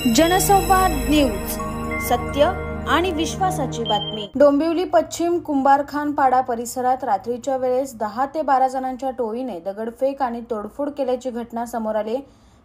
जनसंवाद न्यूज, सत्य आणि विश्वासाची बातमी। डोंबिवली पश्चिम कुंभारखान पाडा परिसरात रात्रीच्या वेळेस 10 ते 12 जणांच्या टोळीने दगडफेक आणि तोडफोड केल्याची घटना समोर आली।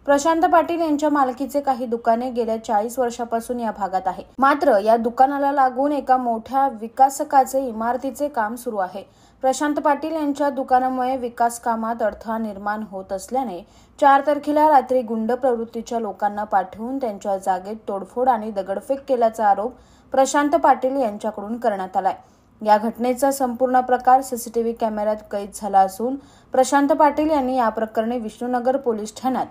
प्रशांत पाटील यांच्या मालकीचे काही दुकाने गेल्या 40 वर्षापासून या भागात आहे। मात्र या दुकानाला लागून एका मोठ्या विकासकाचे इमारतीचे काम सुरू आहे। प्रशांत पाटील यांच्या दुकानामुळे विकास कामात अडथळा निर्माण होत असल्याने 4 तारखेला रात्री गुंड प्रवृत्तीच्या लोकांना पाठवून त्यांच्या जागेत तोडफोड आणि दगडफेक केल्याचा आरोप प्रशांत पाटील यांच्याकडून करण्यात आलाय। या घटनेचा संपूर्ण प्रकार सीसीटीव्ही कॅमेऱ्यात कैद झाला असून प्रशांत पाटील यांनी या प्रकरणी विष्णुनगर पोलीस ठाण्यात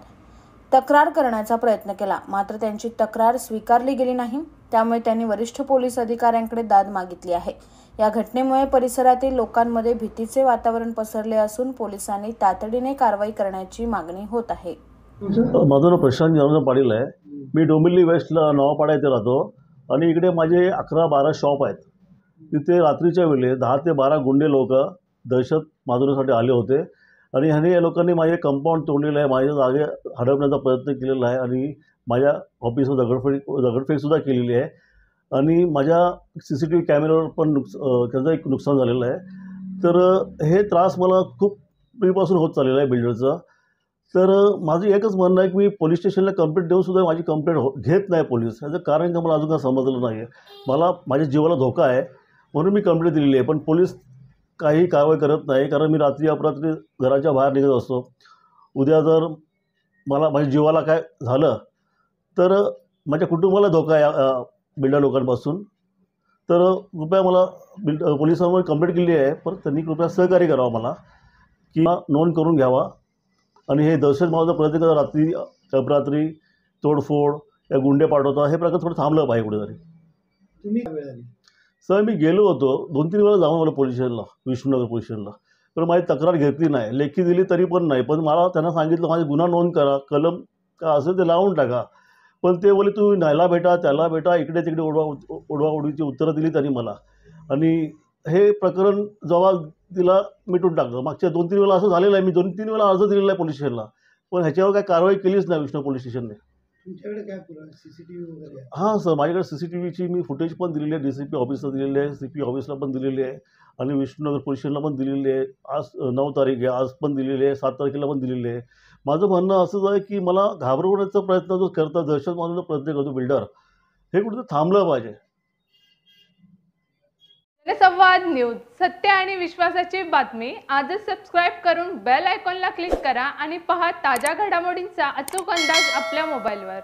तक्रार करण्याचा प्रयत्न केला, मात्र त्यांची तक्रार स्वीकारली गेली नाही। त्यामुळे त्यांनी वरिष्ठ पोलीस अधिकाऱ्यांकडे दाद मागितली आहे। या घटनेमुळे परिसरातील लोकांमध्ये भीतीचे वातावरण पसरले असून पोलिसांनी तातडीने कारवाई करण्याची मागणी होत आहे। माझं नाव प्रशांत जनार्दन पाटील आहे। मी डोंबिवली वेस्टला नवापाडा येथे राहतो आणि इकडे माझे 11-12 शॉप आहेत। तिथे रात्रीच्या वेळी 10 ते 12 गुंडे लोक दहशत माजवण्यासाठी आले होते आणि या लोकांनी माझे कंपाऊंड तोडलेलं आहे, माझ्या जागे हडपण्याचा प्रयत्न केलेला आहे आणि माझ्या ऑफिसवर दगडफेकसुद्धा केलेली आहे आणि माझ्या सीसीटीव्ही कॅमेऱ्यावर पण त्याचं एक नुकसान झालेलं आहे। तर हे त्रास मला खूप पूर्वीपासून होत चाललेला आहे बिल्डरचा। तर माझं एकच म्हणणं आहे की मी पोलीस स्टेशनला कंप्लेंट देऊनसुद्धा माझी कंप्लेंट घेत नाही पोलीस। याचं कारण का मला अजून काय समजलं नाही आहे। मला माझ्या जीवाला धोका आहे म्हणून मी कंप्लेंट दिलेली आहे, पण पोलीस काही कारवाई करत नाही। कारण मी रात्री अपरात्री घराच्या बाहेर निघत असतो। उद्या जर मला माझ्या जीवाला काय झालं तर माझ्या कुटुंबाला धोका आहे बिल्डर लोकांपासून। तर कृपया मला पोलिसांवर कंप्लेंट केली आहे, पण त्यांनी कृपया सहकार्य करावं मला की नोंद करून घ्यावा आणि हे दहशत माजवण्याचा प्रयत्न करता रात्री अपरात्री तोडफोड या गुंडे पाठवता हे प्रकार थोडं थांबलं पाहिजे कुठेतरी। तुम्ही सर मी गेलो होतो 2-3 वेळा जाऊन मला पोलीस स्टेशनला, विष्णुनगर पोलीस स्टेशनला, पण माझी तक्रार घेतली नाही, लेखी दिली तरी पण नाही। पण मला त्यांना सांगितलं माझे गुन्हा नोंद करा, कलम का असेल ते लावून टाका, पण ते बोले तू न्यायला भेटा त्याला भेटा, इकडे तिकडे उडवाउडवीची उत्तरं दिली त्यांनी मला आणि हे प्रकरण जेव्हा तिला मिटून टाकलं। मागच्या 2-3 वेळा असं झालेलं आहे, मी 2-3 वेळा अर्ज दिलेला आहे पोलीस स्टेशनला, पण ह्याच्यावर काही कारवाई केलीच नाही विष्णू पोलीस स्टेशनने। तुमच्याकडे काय पुरावा सीसीटीव्ही वगैरे? हां सर, माझ्याकडे सीसीटीव्हीची मी फुटेज पण दिलेली आहे, DCP ऑफिसला दिलेली आहे, CP ऑफिसला पण दिलेली आहे आणि विष्णुनगर पोलीस स्टेशनला पण दिलेली आहे। आज 9 तारीख आहे, आज पण दिलेली आहे, 7 तारखेला पण दिलेली आहे। माझं म्हणणं असंच आहे की मला घाबरवण्याचा प्रयत्न जो करता, दहशत माजवण्याचा प्रयत्न करतो बिल्डर, हे कुठेतरी थांबलं पाहिजे। जनसंवाद न्यूज, सत्य आणि विश्वासाची बातमी। आजच सबस्क्राइब करून बेल आयकॉनला क्लिक करा आणि पहा ताज्या घडामोडींचा अचूक अंदाज आपल्या मोबाईलवर।